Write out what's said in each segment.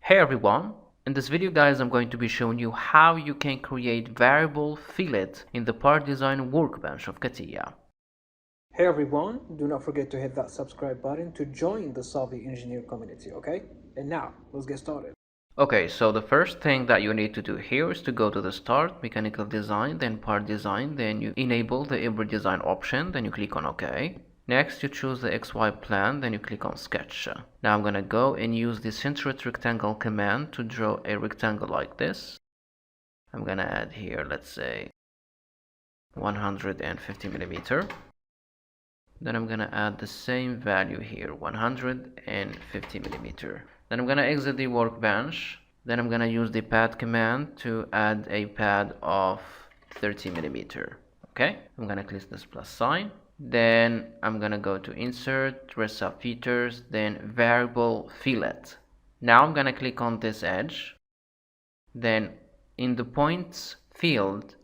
Hey everyone, in this video guys I'm going to be showing you how you can create variable fillet in the part design workbench of CATIA. Hey everyone, do not forget to hit that subscribe button to join the Savvy Engineer community, okay? And now, let's get started. Okay, so the first thing that you need to do here is to go to the start, mechanical design, then part design, then you enable the EmbryoDesign option, then you click on OK. Next, you choose the XY plan, then you click on Sketch. Now I'm gonna go and use the centered rectangle command to draw a rectangle like this. I'm gonna add here, let's say, 150 millimeter. Then I'm gonna add the same value here, 150 millimeter. Then I'm gonna exit the workbench. Then I'm gonna use the pad command to add a pad of 30 millimeter. Okay, I'm gonna click this plus sign. Then I'm gonna go to insert, rest of features, then variable fillet. Now I'm gonna click on this edge. Then in the points field,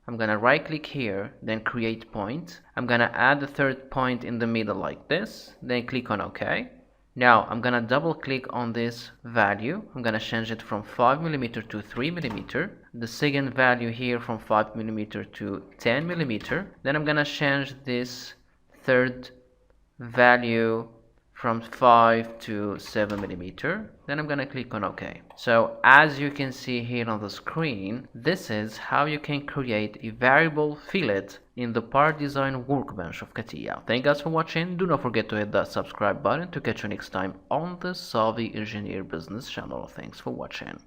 I'm gonna right click here, then create point. I'm gonna add the third point in the middle like this, then click on OK. Now I'm gonna double click on this value. I'm gonna change it from 5mm to 3mm. The second value here from 5mm to 10mm. Then I'm gonna change this third value from 5 to 7mm. Then I'm gonna click on OK. So as you can see here on the screen, this is how you can create a variable fillet in the part design workbench of CATIA. Thank you guys for watching. Do not forget to hit that subscribe button to catch you next time on the Savvy Engineer Business channel. Thanks for watching.